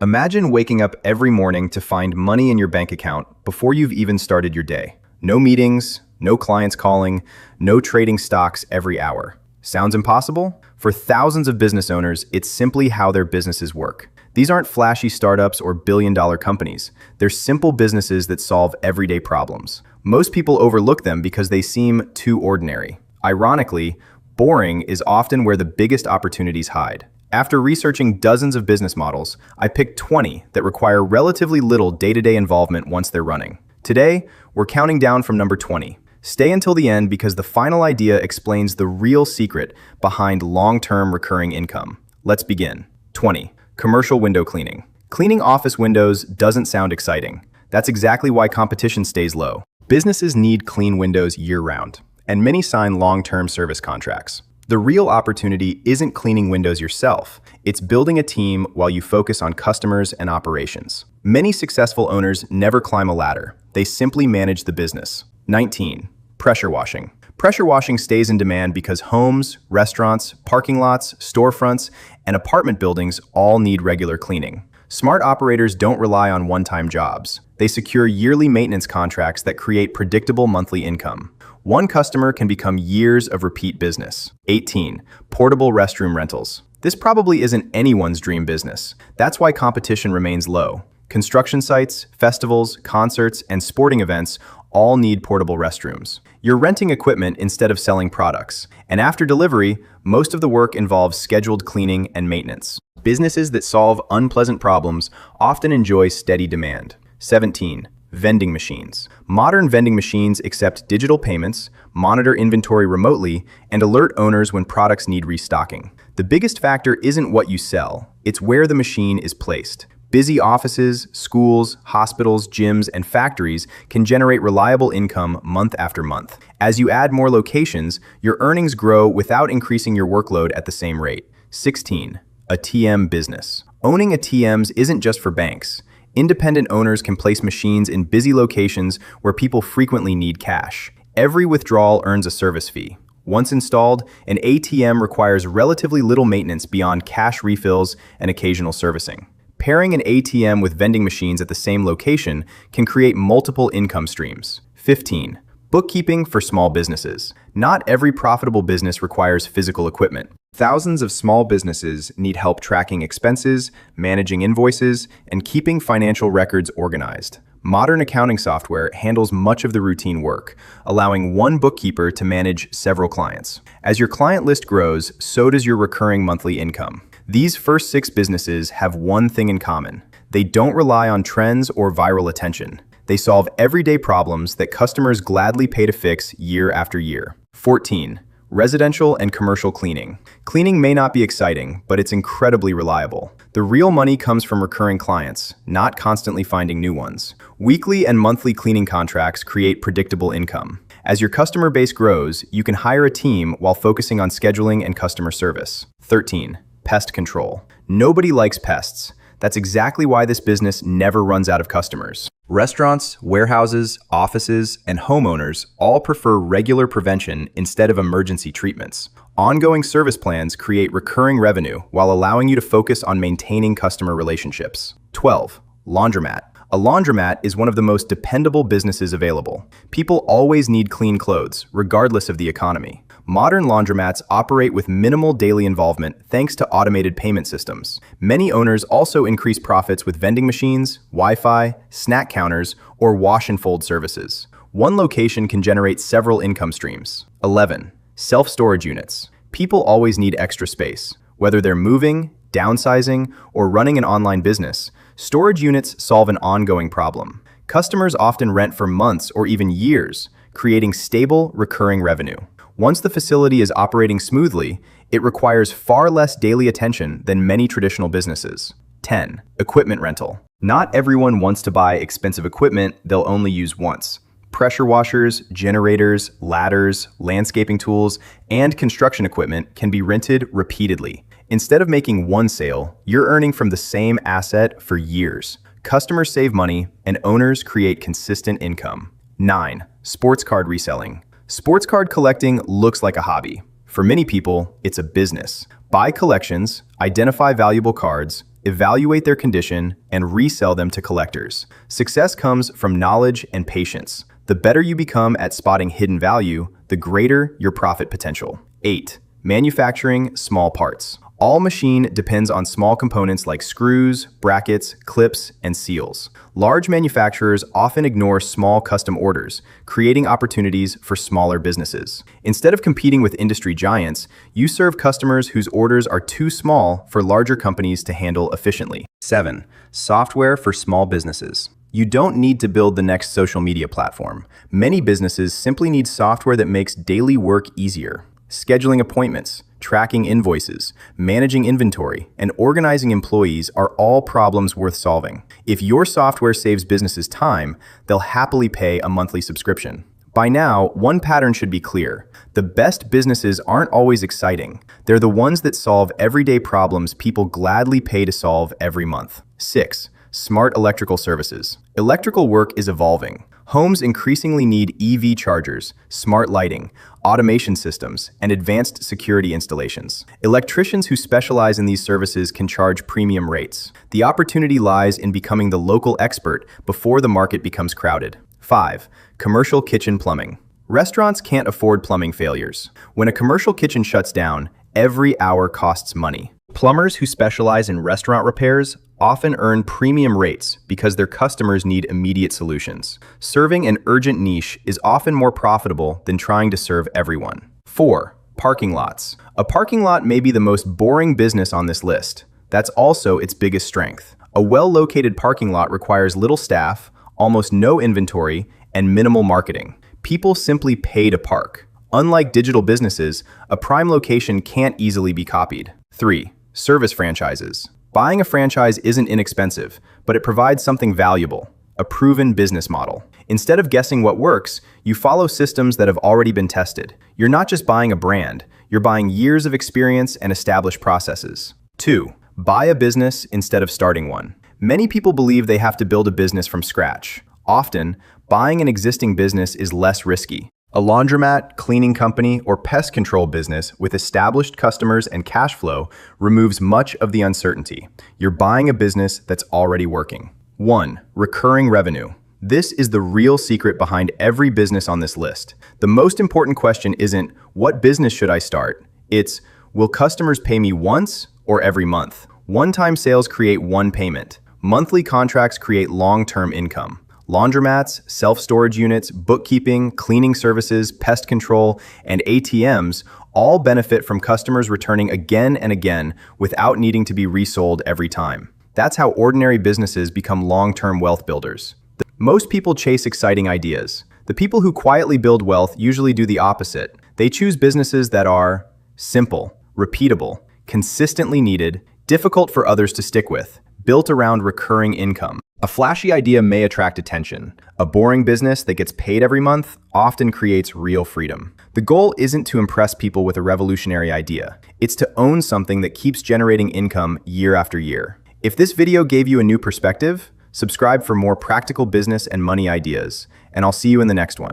Imagine waking up every morning to find money in your bank account before you've even started your day. No meetings, no clients calling, no trading stocks every hour. Sounds impossible? For thousands of business owners, it's simply how their businesses work. These aren't flashy startups or billion-dollar companies. They're simple businesses that solve everyday problems. Most people overlook them because they seem too ordinary. Ironically, boring is often where the biggest opportunities hide. After researching dozens of business models, I picked 20 that require relatively little day-to-day involvement once they're running. Today, we're counting down from number 20. Stay until the end because the final idea explains the real secret behind long-term recurring income. Let's begin. 20. Commercial window cleaning. Cleaning office windows doesn't sound exciting. That's exactly why competition stays low. Businesses need clean windows year-round, and many sign long-term service contracts. The real opportunity isn't cleaning windows yourself, it's building a team while you focus on customers and operations. Many successful owners never climb a ladder, they simply manage the business. 19. Pressure washing. Pressure washing stays in demand because homes, restaurants, parking lots, storefronts, and apartment buildings all need regular cleaning. Smart operators don't rely on one-time jobs. They secure yearly maintenance contracts that create predictable monthly income. One customer can become years of repeat business. 18. Portable restroom rentals. This probably isn't anyone's dream business. That's why competition remains low. Construction sites, festivals, concerts, and sporting events all need portable restrooms. You're renting equipment instead of selling products. And after delivery, most of the work involves scheduled cleaning and maintenance. Businesses that solve unpleasant problems often enjoy steady demand. 17. Vending machines. Modern vending machines accept digital payments, monitor inventory remotely, and alert owners when products need restocking. The biggest factor isn't what you sell, it's where the machine is placed. Busy offices, schools, hospitals, gyms, and factories can generate reliable income month after month. As you add more locations, your earnings grow without increasing your workload at the same rate. 16. A TM business. Owning ATMs isn't just for banks. Independent owners can place machines in busy locations where people frequently need cash. Every withdrawal earns a service fee. Once installed, an ATM requires relatively little maintenance beyond cash refills and occasional servicing. Pairing an ATM with vending machines at the same location can create multiple income streams. 15. Bookkeeping for small businesses. Not every profitable business requires physical equipment. Thousands of small businesses need help tracking expenses, managing invoices, and keeping financial records organized. Modern accounting software handles much of the routine work, allowing one bookkeeper to manage several clients. As your client list grows, so does your recurring monthly income. These first 6 businesses have one thing in common. They don't rely on trends or viral attention. They solve everyday problems that customers gladly pay to fix year after year. 14. Residential and commercial cleaning. Cleaning may not be exciting, but it's incredibly reliable. The real money comes from recurring clients, not constantly finding new ones. Weekly and monthly cleaning contracts create predictable income. As your customer base grows, you can hire a team while focusing on scheduling and customer service. 13. Pest control. Nobody likes pests. That's exactly why this business never runs out of customers. Restaurants, warehouses, offices, and homeowners all prefer regular prevention instead of emergency treatments. Ongoing service plans create recurring revenue while allowing you to focus on maintaining customer relationships. 12. Laundromat. A laundromat is one of the most dependable businesses available. People always need clean clothes, regardless of the economy. Modern laundromats operate with minimal daily involvement thanks to automated payment systems. Many owners also increase profits with vending machines, Wi-Fi, snack counters, or wash and fold services. One location can generate several income streams. 11. Self-storage units. People always need extra space. Whether they're moving, downsizing, or running an online business, storage units solve an ongoing problem. Customers often rent for months or even years, creating stable, recurring revenue. Once the facility is operating smoothly, it requires far less daily attention than many traditional businesses. 10. Equipment rental. Not everyone wants to buy expensive equipment they'll only use once. Pressure washers, generators, ladders, landscaping tools, and construction equipment can be rented repeatedly. Instead of making one sale, you're earning from the same asset for years. Customers save money, and owners create consistent income. 9. Sports card reselling. Sports card collecting looks like a hobby. For many people, it's a business. Buy collections, identify valuable cards, evaluate their condition, and resell them to collectors. Success comes from knowledge and patience. The better you become at spotting hidden value, the greater your profit potential. 8. Manufacturing small parts. All machine depends on small components like screws, brackets, clips, and seals. Large manufacturers often ignore small custom orders, creating opportunities for smaller businesses. Instead of competing with industry giants, you serve customers whose orders are too small for larger companies to handle efficiently. 7. Software for small businesses. You don't need to build the next social media platform. Many businesses simply need software that makes daily work easier. Scheduling appointments, tracking invoices, managing inventory, and organizing employees are all problems worth solving. If your software saves businesses time, they'll happily pay a monthly subscription. By now, one pattern should be clear. The best businesses aren't always exciting. They're the ones that solve everyday problems people gladly pay to solve every month. 6. Smart electrical services. Electrical work is evolving. Homes increasingly need EV chargers, smart lighting, automation systems, and advanced security installations. Electricians who specialize in these services can charge premium rates. The opportunity lies in becoming the local expert before the market becomes crowded. 5. Commercial kitchen plumbing. Restaurants can't afford plumbing failures. When a commercial kitchen shuts down, every hour costs money. Plumbers who specialize in restaurant repairs often earn premium rates because their customers need immediate solutions. Serving an urgent niche is often more profitable than trying to serve everyone. 4. Parking lots. A parking lot may be the most boring business on this list. That's also its biggest strength. A well-located parking lot requires little staff, almost no inventory, and minimal marketing. People simply pay to park. Unlike digital businesses, a prime location can't easily be copied. 3. Service franchises. Buying a franchise isn't inexpensive, but it provides something valuable, a proven business model. Instead of guessing what works, you follow systems that have already been tested. You're not just buying a brand, you're buying years of experience and established processes. 2. Buy a business instead of starting one. Many people believe they have to build a business from scratch. Often, buying an existing business is less risky. A laundromat, cleaning company, or pest control business with established customers and cash flow removes much of the uncertainty. You're buying a business that's already working. 1. Recurring revenue. This is the real secret behind every business on this list. The most important question isn't, what business should I start? It's, will customers pay me once or every month? One-time sales create one payment. Monthly contracts create long-term income. Laundromats, self-storage units, bookkeeping, cleaning services, pest control, and ATMs all benefit from customers returning again and again without needing to be resold every time. That's how ordinary businesses become long-term wealth builders. Most people chase exciting ideas. The people who quietly build wealth usually do the opposite. They choose businesses that are simple, repeatable, consistently needed, difficult for others to stick with, built around recurring income. A flashy idea may attract attention. A boring business that gets paid every month often creates real freedom. The goal isn't to impress people with a revolutionary idea. It's to own something that keeps generating income year after year. If this video gave you a new perspective, subscribe for more practical business and money ideas, and I'll see you in the next one.